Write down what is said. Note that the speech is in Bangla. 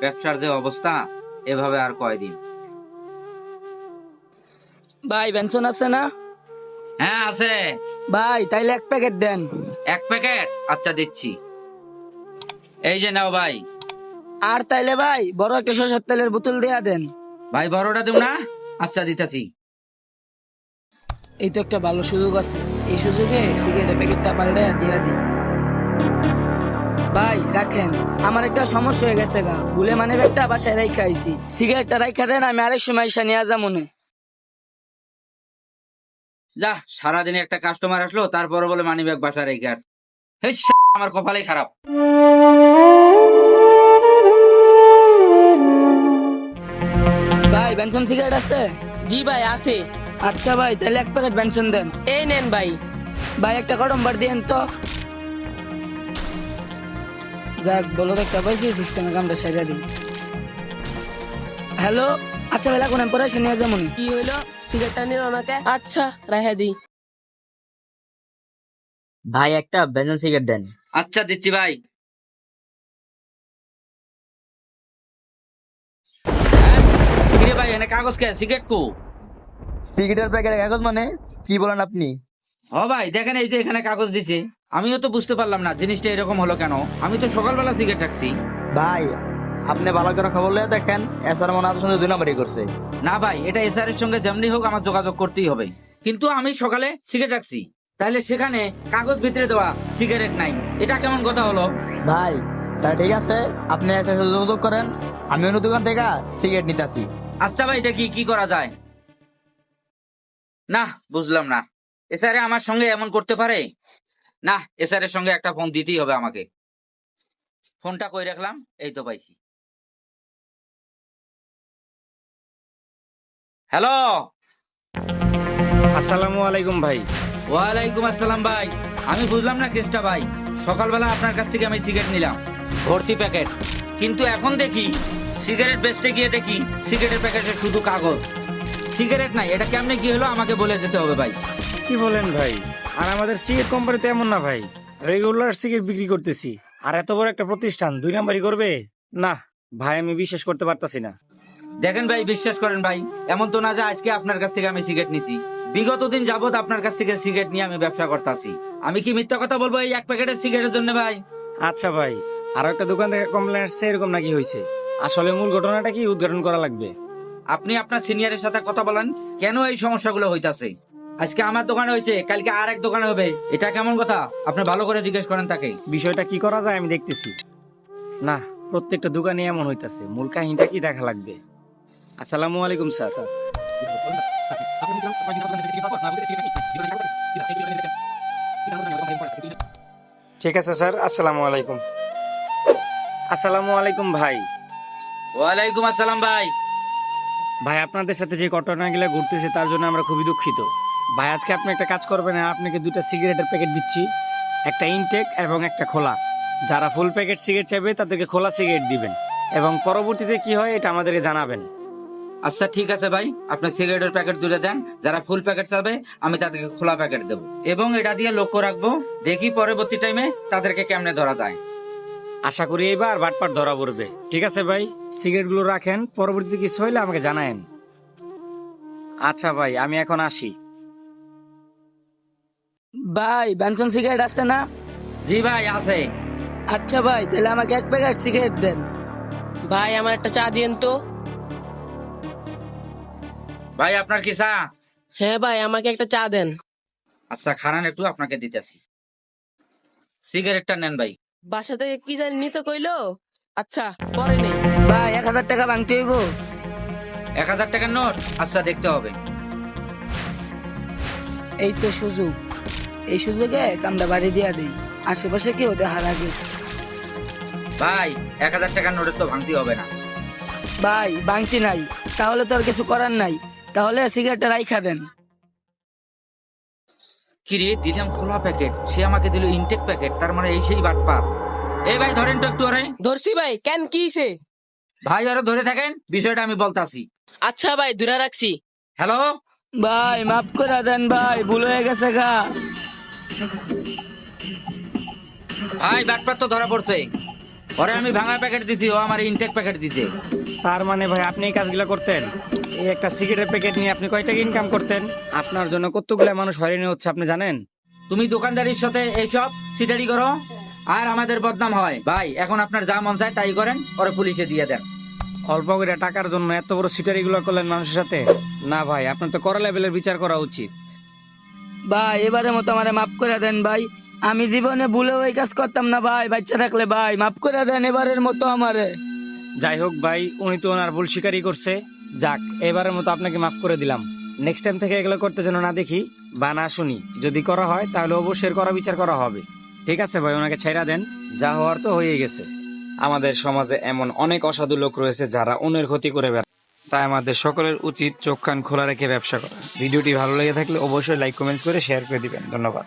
ব্যবসার যে অবস্থা, এভাবে আর কয়দিন। ভাই বেনসন আছে না? হ্যাঁ আছে। ভাই তাইলে এক প্যাকেট দেন। এক প্যাকেট? আচ্ছা দিচ্ছি, এই যে নাও ভাই। আর তাইলে ভাই বড় একটা সরষের তেলের বোতল দেয়া দেন। ভাই বড়টা দেব না? আচ্ছা দিতেছি। এই তো একটা ভালো সুযোগ আছে, এই সুযোগে সিগারেটের প্যাকেটটা পাল্টে দিয়া দিই। ভাই রাখেন, আমার একটা সমস্যা হয়ে গেছে গা, ভুলে মানে একটা বাসায় রাইখা আইছি। সিগারেটটা রাইখা দেন, আমি আরেক সময় এসে নিয়ে যা মনে। যা, সারাদিনে একটা কাস্টমার আসলো, তারপরে বলে মানি ব্যাগ বাসা রেখে আস। হেই, আমার কপালেই খারাপ। ভাই বেনসন সিগারেট আছে? জি ভাই আছে। আচ্ছা ভাই তাহলে এক প্যাকেট বেনসন দেন। এই নেন ভাই। ভাই একটা কটন বার দিয়েন তো। যাক বলো তো একটা পাইছি, সিস্টেমে কামটা সাইডা দিই। হ্যালো, আচ্ছা ভাই লাগুন, আমি পরে এসে নিয়ে যাবো। কি হইলো? সিগারেটটা নিল ওনাকে? আচ্ছা রাইহা দি। ভাই একটা বেনজন সিগারেট দেন। আচ্ছা দিচ্ছি ভাই। হ্যাঁ? কিরে ভাই, এনে কাগজ কে? সিগারেট কো? সিগারেটের প্যাকেটে কাগজ মানে কি বলেন আপনি? হ ভাই দেখেন, এই যে এখানে কাগজ দিছে। আমিও তো বুঝতে পারলাম না জিনিসটা এরকম হলো কেন। আমি তো সকালবেলা সিগারেট রাখছি। ভাই আপনি ভালো করে খবর লিয়ে দেখেন, এসআর মনে আপনার সঙ্গে দুই নাম্বারই করছে। না ভাই, এটা এসআর এর সঙ্গে যেমনি হোক আমার যোগাযোগ করতেই হবে। কিন্তু আমি সকালে সিগারেট রাখছি, তাহলে সেখানে কাগজ ভিতরে দেওয়া সিগারেট নাই, এটা কেমন কথা হলো? ভাই তা ঠিক আছে, আপনি এসআর সাথে যোগাযোগ করেন, আমি অন্য দোকান থেকে সিগারেট নিতে আসি। আচ্ছা ভাই, এটা কি করা যায়? না, বুঝলাম না। এসআর আমার সঙ্গে এমন করতে পারে? না, এসআর এর সঙ্গে একটা ফোন দিতেই হবে আমাকে। ফোনটা কই রাখলাম, এই তো পাইছি। হ্যালো। আসসালামু আলাইকুম ভাই। ওয়ালাইকুম আসসালাম ভাই। আমি বুঝলাম না কেসটা ভাই। সকালবেলা আপনার কাছ থেকে আমি সিগারেট নিলাম, ভর্তি প্যাকেট, কিন্তু এখন দেখি সিগারেট বেচতে গিয়ে দেখি সিগারেটের প্যাকেটে শুধু কাগজ, সিগারেট নাই। এটা কেমনে কি হলো আমাকে বলে যেতে হবে ভাই। কি বলেন ভাই? আর আমাদের সিগারেট কোম্পানি তো এমন না ভাই, রেগুলার সিগারেট বিক্রি করতেছি। আর এত বড় একটা প্রতিষ্ঠান দুই নাম্বারই করবে? না ভাই, আমি বিশ্বাস করতে পারতাছি না। দেখেন ভাই, বিশ্বাস করেন ভাই, এমন তো না যে আজকে আপনার কাছ থেকে আমি সিগারেট নিছি। বিগত দিন যাবত আপনার কাছ থেকে সিগারেট নিয়ে আমি ব্যবসা করতেছি। আমি কি মিথ্যা কথা বলবো এই এক প্যাকেটের সিগারেটের জন্য ভাই? আচ্ছা ভাই, আর একটা দোকান থেকে কমপ্লেন আসছে, এরকম নাকি হয়েছে? আসলে মূল ঘটনাটা কি উদ্ঘাটন করা লাগবে। আপনি আপনার সিনিয়রের সাথে কথা বলেন, কেন এই সমস্যাগুলো হইতাছে। আজকে আমার দোকানে হয়েছে, কালকে আর এক দোকানে হবে, এটা কেমন কথা? আপনি ভালো করে জিজ্ঞেস করেন তাকে। বিষয়টা কি করা যায় আমি দেখতেছি। না, প্রত্যেকটা দোকানে এমন হইতাছে, মূল কাহিনীটা কি দেখা লাগবে। আসসালামু আলাইকুম স্যার। ঠিক আছে স্যার, আসসালামু আলাইকুম। আসসালামু আলাইকুম ভাই। ওয়ালাইকুম আসসালাম ভাই। ভাই আপনাদের সাথে যে ঘটনাগুলো ঘটতেছে তার জন্য আমরা খুবই দুঃখিত। ভাই আজকে আপনি একটা কাজ করবেন, আপনাকে দুটো সিগারেটের প্যাকেট দিচ্ছি, একটা ইনটেক এবং একটা খোলা। যারা ফুল প্যাকেট সিগারেট চাইবে তাদেরকে খোলা সিগারেট দিবেন, এবং পরবর্তীতে কি হয় এটা আমাদেরকে জানাবেন। আচ্ছা ঠিক আছে ভাই, আপনার সিগারেটের প্যাকেট দুটো দেন। যারা ফুল প্যাকেট চাবে আমি তাদেরকে খোলা প্যাকেট দেবো, এবং এটা দিয়ে লক্ষ্য রাখবো, দেখি পরবর্তী টাইমে তাদেরকে কেমনে ধরা যায়। আশা করি এইবার বাটপাট ধরা পড়বে। ঠিক আছে ভাই, সিগারেটগুলো রাখেন, পরবর্তীতে কিছু হইলে আমাকে জানায়েন। আচ্ছা ভাই, আমি এখন আসি। ভাই বেনসন সিগারেট আছে না? জি ভাই আছে। আচ্ছা ভাই তাহলে আমাকে এক প্যাকেট সিগারেট দেন। ভাই আমার একটা চা দিয়েন তো। ভাই আপনার কি চা? হ্যাঁ ভাই, আমাকে একটা চা দেন। আচ্ছা খারান, একটু আপনাকে দিতেছি। সিগারেটটা নেন ভাই। বাসা থেকে কি জানি নিতে কইলো। আচ্ছা পরে নেই। ভাই 1000 টাকা ভাঙতে হইব। 1000 টাকার নোট? আচ্ছা দেখতে হবে। এই তো সুযোগ, এই সুযোগে কামটা বাড়ি দিয়া দিই, আশেপাশে কেউ দেখার আগে। ভাই 1000 টাকার নোটের তো ভাঙতে হবে না। ভাই ভাঙতি নাই, তাহলে তো আর কিছু করার নাই, তাহলে সিগারেটটা রাইখা দেন। কিরে, দিলাম খোলা প্যাকেট, সে আমাকে দিল ইনটেক প্যাকেট, তার মানে এই সেই বাটপার। এই ভাই ধরেন তো একটু আরে। ধরছি ভাই, কেন কি হইছে? ভাই আরো ধরে থাকেন, বিষয়টা আমি বলতাছি। আচ্ছা ভাই দূরে রাখছি। হ্যালো ভাই মাফ করে দেন ভাই, ভুল হয়ে গেছে গা। ভাই, বাটপার তো ধরা পড়ছে। ওরে আমি ভাঙা প্যাকেট দিছি, ও আমার ইনটেক প্যাকেট দিছে। তার মানে ভাই আপনি এই কাজগুলো করতেন? এই একটা সিগারেটের প্যাকেট নিয়ে আপনি কয় টাকা ইনকাম করতেন? আপনার জন্য কতগুলো মানুষ হয়রানি হচ্ছে আপনি জানেন? তুমি দোকানদারির সাথে এইসব সিটারি করো আর আমাদের বদনাম হয়। ভাই এখন আপনার যা মন চায় তাই করেন, ওরে পুলিশে দিয়ে দেন। অল্প করে টাকার জন্য এত বড় সিটারি গুলো করলেন মানুষের সাথে? না ভাই, আপনার তো কড়া লেভেলের বিচার করা উচিত। ভাই এবারের মতো আমারে মাফ করে দেন ভাই, আমি জীবনে ভুলেও এই কাজ করতাম না ভাই, বাচ্চা থাকলে ভাই মাফ করে দেন এবারের মতো আমারে। যাই হোক ভাই, উনি তো ওনার ভুল স্বীকারই করছে। যাক, এবারের মতো আপনাকে মাফ করে দিলাম। নেক্সট টাইম থেকে এগুলো করতে যেন না দেখি বা না শুনি। যদি করা হয় তাহলে অবশ্যই করা বিচার করা হবে। ঠিক আছে ভাই, ওনাকে ছেড়া দেন, যা হওয়ার তো হয়ে গেছে। আমাদের সমাজে এমন অনেক অসাধু লোক রয়েছে যারা অন্যের ক্ষতি করে বেড়ায়। তাই আমাদের সকলের উচিত চোখ কান খোলা রেখে ব্যবসা করা। ভিডিওটি ভালো লেগে থাকলে অবশ্যই লাইক কমেন্টস করে শেয়ার করে দিবেন। ধন্যবাদ।